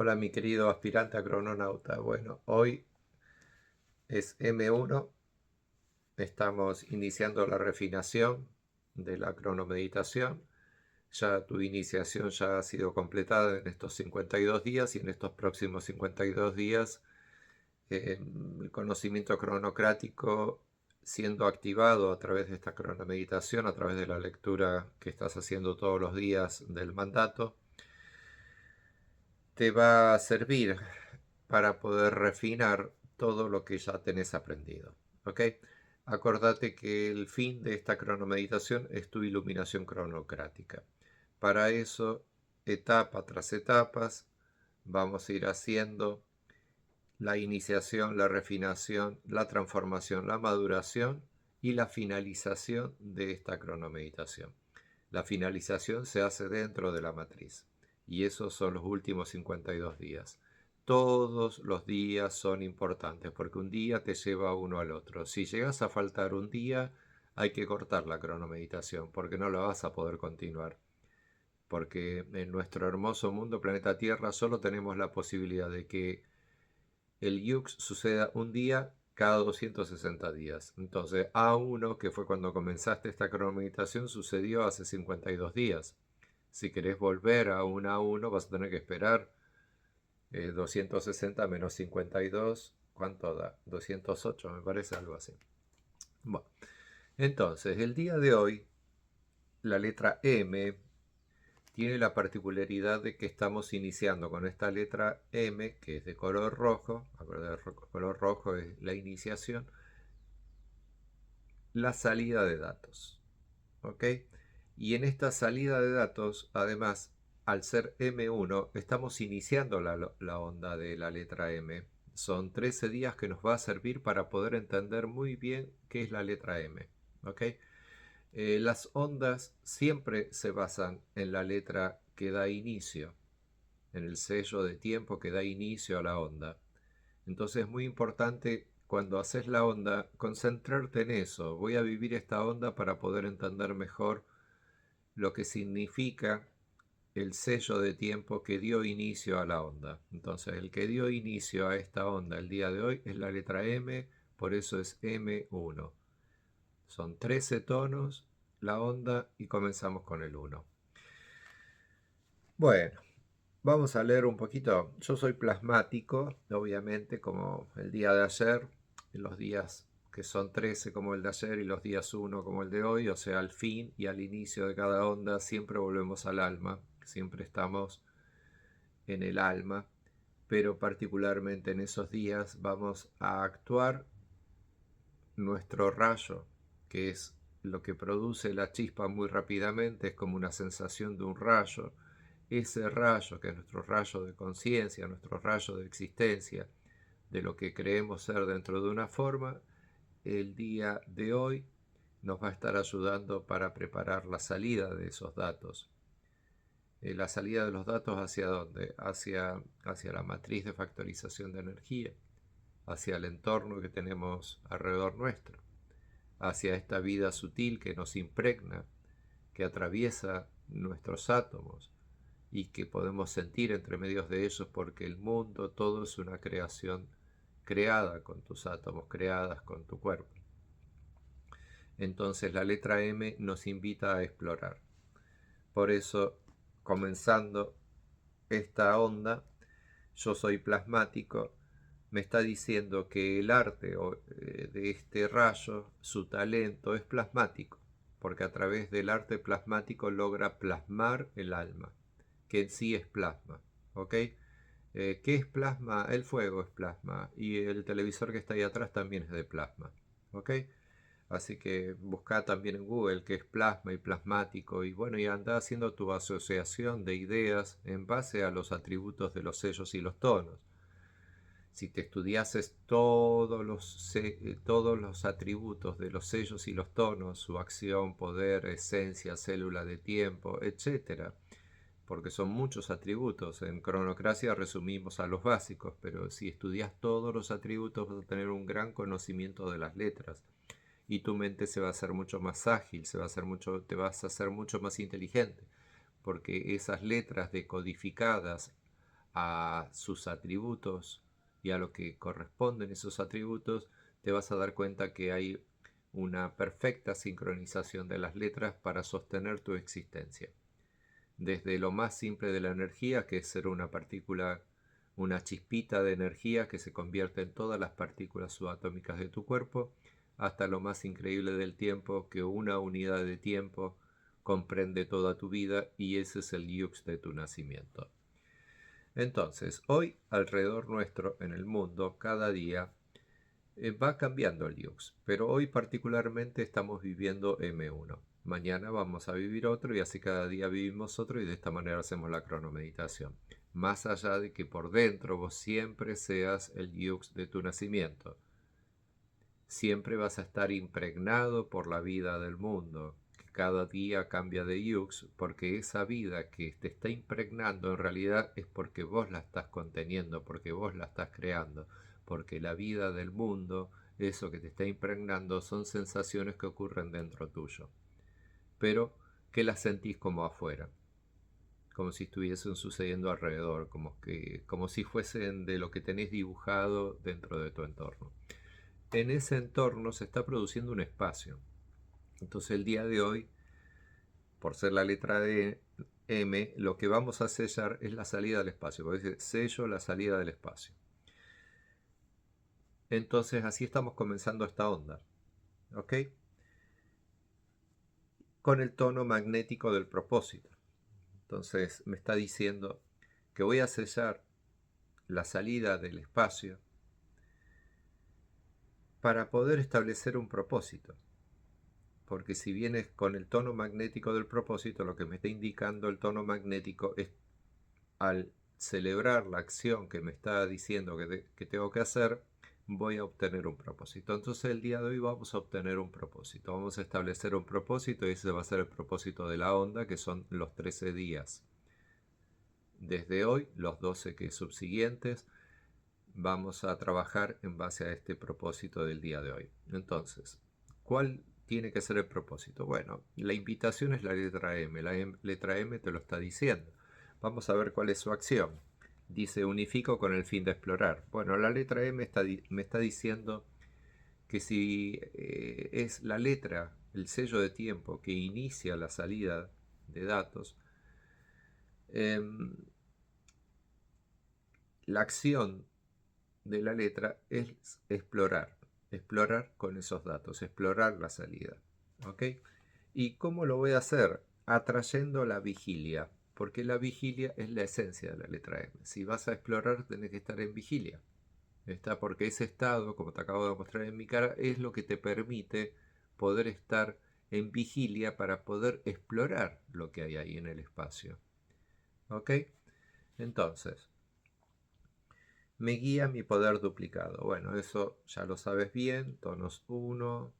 Hola mi querido aspirante a crononauta. Bueno, hoy es M1, estamos iniciando la refinación de la cronomeditación. Ya tu iniciación ya ha sido completada en estos 52 días y en estos próximos 52 días el conocimiento cronocrático siendo activado a través de esta cronomeditación, a través de la lectura que estás haciendo todos los días del mandato, te va a servir para poder refinar todo lo que ya tenés aprendido. ¿Ok? Acordate que el fin de esta cronomeditación es tu iluminación cronocrática. Para eso, etapa tras etapas, vamos a ir haciendo la iniciación, la refinación, la transformación, la maduración y la finalización de esta cronomeditación. La finalización se hace dentro de la matriz y esos son los últimos 52 días. Todos los días son importantes porque un día te lleva uno al otro. Si llegas a faltar un día, hay que cortar la cronomeditación porque no la vas a poder continuar. Porque en nuestro hermoso mundo, planeta Tierra, solo tenemos la posibilidad de que el yux suceda un día cada 260 días. Entonces, A1, que fue cuando comenzaste esta cronomeditación, sucedió hace 52 días. Si querés volver a un A1, vas a tener que esperar 260 menos 52. ¿Cuánto da? 208, me parece, algo así. Bueno, entonces, el día de hoy, la letra M tiene la particularidad de que estamos iniciando con esta letra M, que es de color rojo. Acuérdate, el color rojo es la iniciación, la salida de datos. ¿Ok? Y en esta salida de datos, además, al ser M1, estamos iniciando la onda de la letra M. Son 13 días que nos va a servir para poder entender muy bien qué es la letra M. ¿Ok? Las ondas siempre se basan en la letra que da inicio, en el sello de tiempo que da inicio a la onda. Entonces es muy importante cuando haces la onda concentrarte en eso. Voy a vivir esta onda para poder entender mejor lo que significa el sello de tiempo que dio inicio a la onda. Entonces el que dio inicio a esta onda el día de hoy es la letra M, por eso es M1. Son 13 tonos la onda y comenzamos con el 1. Bueno, vamos a leer un poquito. Yo soy plasmático, obviamente, como el día de ayer, en los días que son 13 como el de ayer y los días 1 como el de hoy, o sea, al fin y al inicio de cada onda siempre volvemos al alma, siempre estamos en el alma, pero particularmente en esos días vamos a actuar nuestro rayo, que es lo que produce la chispa muy rápidamente, es como una sensación de un rayo. Ese rayo, que es nuestro rayo de conciencia, nuestro rayo de existencia, de lo que creemos ser dentro de una forma, el día de hoy nos va a estar ayudando para preparar la salida de esos datos. La salida de los datos hacia dónde? Hacia la matriz de factorización de energía, hacia el entorno que tenemos alrededor nuestro, hacia esta vida sutil que nos impregna, que atraviesa nuestros átomos y que podemos sentir entre medios de ellos, porque el mundo todo es una creación creada con tus átomos, creadas con tu cuerpo. Entonces la letra M nos invita a explorar. Por eso, comenzando esta onda, yo soy plasmático, me está diciendo que el arte de este rayo, su talento es plasmático, porque a través del arte plasmático logra plasmar el alma, que en sí es plasma. ¿Ok? ¿Qué es plasma? El fuego es plasma y el televisor que está ahí atrás también es de plasma. ¿Ok? Así que busca también en Google qué es plasma y plasmático y bueno, y anda haciendo tu asociación de ideas en base a los atributos de los sellos y los tonos. Si te estudiases todos los atributos de los sellos y los tonos, su acción, poder, esencia, célula de tiempo, etcétera, porque son muchos atributos. En Cronocracia resumimos a los básicos, pero si estudias todos los atributos vas a tener un gran conocimiento de las letras y tu mente se va a hacer mucho más ágil, te vas a hacer mucho más inteligente, porque esas letras decodificadas a sus atributos y a lo que corresponden esos atributos, te vas a dar cuenta que hay una perfecta sincronización de las letras para sostener tu existencia. Desde lo más simple de la energía, que es ser una partícula, una chispita de energía que se convierte en todas las partículas subatómicas de tu cuerpo, hasta lo más increíble del tiempo, que una unidad de tiempo comprende toda tu vida, y ese es el yux de tu nacimiento. Entonces, hoy alrededor nuestro en el mundo, cada día, va cambiando el yux, pero hoy particularmente estamos viviendo M1. Mañana vamos a vivir otro y así cada día vivimos otro, y de esta manera hacemos la cronomeditación. Más allá de que por dentro vos siempre seas el yux de tu nacimiento. Siempre vas a estar impregnado por la vida del mundo, que cada día cambia de yux, porque esa vida que te está impregnando en realidad es porque vos la estás conteniendo, porque vos la estás creando, porque la vida del mundo, eso que te está impregnando, son sensaciones que ocurren dentro tuyo, pero que las sentís como afuera, como si estuviesen sucediendo alrededor, como si fuesen de lo que tenés dibujado dentro de tu entorno. En ese entorno se está produciendo un espacio. Entonces el día de hoy, por ser la letra de M, lo que vamos a sellar es la salida del espacio. Porque dice sello la salida del espacio. Entonces así estamos comenzando esta onda. ¿Ok? Con el tono magnético del propósito. Entonces me está diciendo que voy a sellar la salida del espacio para poder establecer un propósito. Porque si vienes con el tono magnético del propósito, lo que me está indicando el tono magnético es, al celebrar la acción que me está diciendo que tengo que hacer, voy a obtener un propósito. Entonces el día de hoy vamos a obtener un propósito. Vamos a establecer un propósito, y ese va a ser el propósito de la onda, que son los 13 días. Desde hoy, los 12 que subsiguientes, vamos a trabajar en base a este propósito del día de hoy. Entonces, ¿cuál tiene que ser el propósito? Bueno, la invitación es la letra M. La letra M te lo está diciendo. Vamos a ver cuál es su acción. Dice, unifico con el fin de explorar. Bueno, la letra M me está diciendo que si es la letra, el sello de tiempo que inicia la salida de datos, la acción de la letra es explorar con esos datos, explorar la salida. ¿Ok? ¿Y cómo lo voy a hacer? Atrayendo la vigilia, porque la vigilia es la esencia de la letra M. Si vas a explorar, tenés que estar en vigilia. Está porque ese estado, como te acabo de mostrar en mi cara, es lo que te permite poder estar en vigilia para poder explorar lo que hay ahí en el espacio. ¿Ok? Entonces, me guía mi poder duplicado. Bueno, eso ya lo sabes bien. Tonos 1,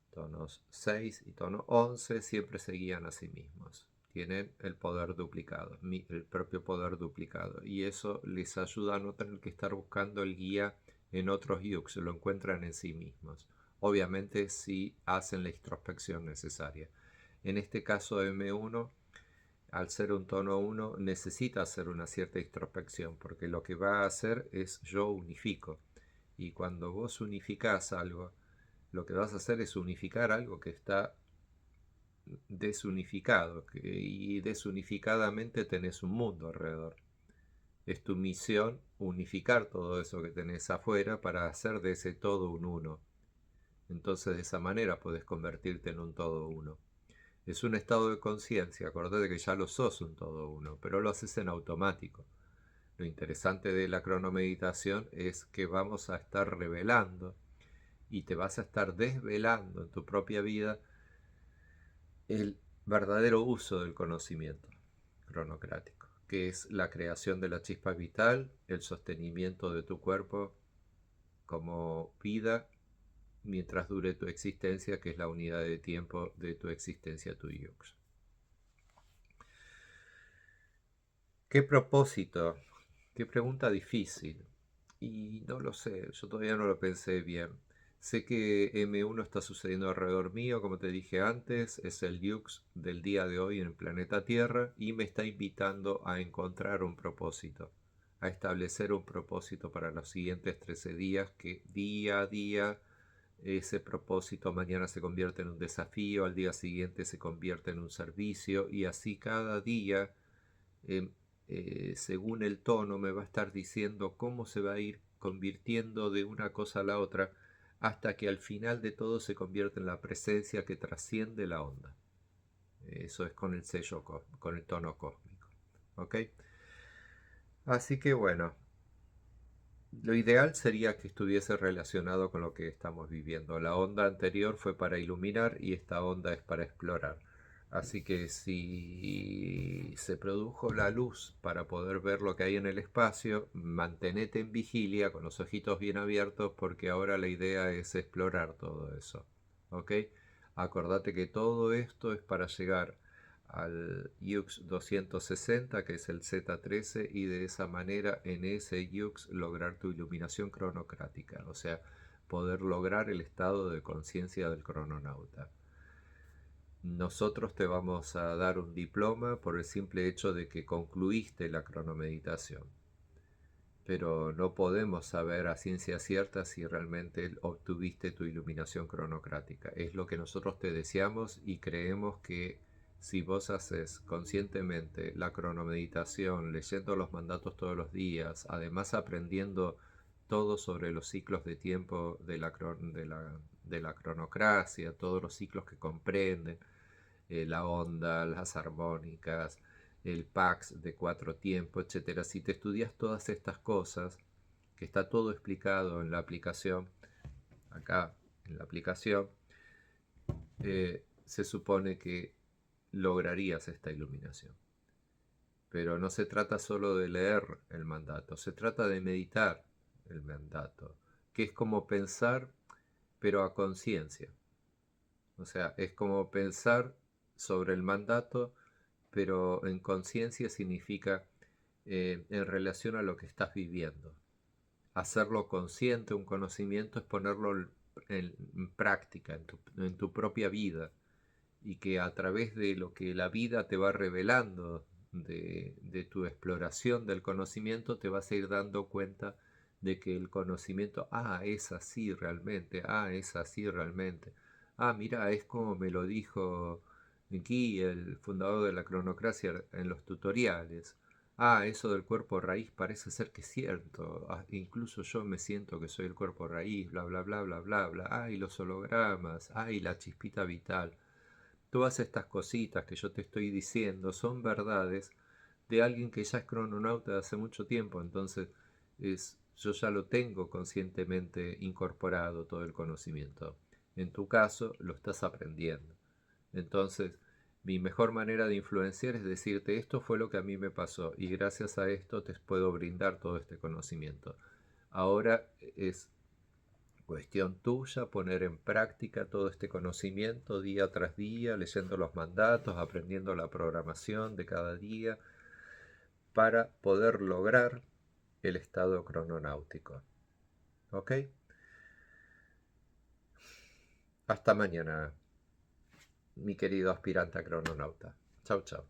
tonos 6 y tono 11 siempre se guían a sí mismos. Tienen el poder duplicado, el propio poder duplicado. Y eso les ayuda a no tener que estar buscando el guía en otros yux, lo encuentran en sí mismos. Obviamente si hacen la introspección necesaria. En este caso M1, al ser un tono 1, necesita hacer una cierta introspección, porque lo que va a hacer es yo unifico. Y cuando vos unificás algo, lo que vas a hacer es unificar algo que está desunificado, y desunificadamente tenés un mundo alrededor. Es tu misión unificar todo eso que tenés afuera para hacer de ese todo un uno. Entonces de esa manera podés convertirte en un todo uno. Es un estado de conciencia, acordate que ya lo sos un todo uno, pero lo haces en automático. Lo interesante de la cronomeditación es que vamos a estar revelando y te vas a estar desvelando en tu propia vida el verdadero uso del conocimiento cronocrático, que es la creación de la chispa vital, el sostenimiento de tu cuerpo como vida mientras dure tu existencia, que es la unidad de tiempo de tu existencia, tu yux. ¿Qué propósito? Qué pregunta difícil. Y no lo sé, yo todavía no lo pensé bien. Sé que M1 está sucediendo alrededor mío, como te dije antes, es el Yux del día de hoy en el planeta Tierra y me está invitando a encontrar un propósito, a establecer un propósito para los siguientes 13 días, que día a día ese propósito mañana se convierte en un desafío, al día siguiente se convierte en un servicio, y así cada día, eh, según el tono, me va a estar diciendo cómo se va a ir convirtiendo de una cosa a la otra, hasta que al final de todo se convierte en la presencia que trasciende la onda. Eso es con el sello, con el tono cósmico. ¿Ok? Así que bueno, lo ideal sería que estuviese relacionado con lo que estamos viviendo. La onda anterior fue para iluminar y esta onda es para explorar. Así que si se produjo la luz para poder ver lo que hay en el espacio, mantenete en vigilia con los ojitos bien abiertos, porque ahora la idea es explorar todo eso. ¿Ok? Acordate que todo esto es para llegar al YUX 260, que es el Z13, y de esa manera en ese YUX lograr tu iluminación cronocrática, o sea, poder lograr el estado de conciencia del crononauta. Nosotros te vamos a dar un diploma por el simple hecho de que concluiste la cronomeditación, pero no podemos saber a ciencia cierta si realmente obtuviste tu iluminación cronocrática. Es lo que nosotros te deseamos, y creemos que si vos haces conscientemente la cronomeditación, leyendo los mandatos todos los días, además aprendiendo todo sobre los ciclos de tiempo de la cronocracia, todos los ciclos que comprenden, la onda, las armónicas, el PAX de 4 tiempos, etcétera. Si te estudias todas estas cosas, que está todo explicado en la aplicación, acá en la aplicación, se supone que lograrías esta iluminación. Pero no se trata solo de leer el mandato, se trata de meditar el mandato, que es como pensar, pero a conciencia. O sea, es como pensar sobre el mandato, pero en conciencia significa en relación a lo que estás viviendo. Hacerlo consciente, un conocimiento, es ponerlo en práctica, en tu propia vida, y que a través de lo que la vida te va revelando de tu exploración del conocimiento, te vas a ir dando cuenta de que el conocimiento, es así realmente, es así realmente. Mira, es como me lo dijo aquí el fundador de la cronocracia en los tutoriales. Eso del cuerpo raíz parece ser que es cierto. Incluso yo me siento que soy el cuerpo raíz, bla, bla, bla, bla, bla, bla. Y los hologramas, y la chispita vital. Todas estas cositas que yo te estoy diciendo son verdades de alguien que ya es crononauta de hace mucho tiempo. Entonces yo ya lo tengo conscientemente incorporado, todo el conocimiento. En tu caso lo estás aprendiendo. Entonces mi mejor manera de influenciar es decirte: esto fue lo que a mí me pasó, y gracias a esto te puedo brindar todo este conocimiento. Ahora es cuestión tuya poner en práctica todo este conocimiento día tras día, leyendo los mandatos, aprendiendo la programación de cada día, para poder lograr el estado crononáutico. ¿Ok? Hasta mañana, mi querido aspirante a crononauta. Chau, chau.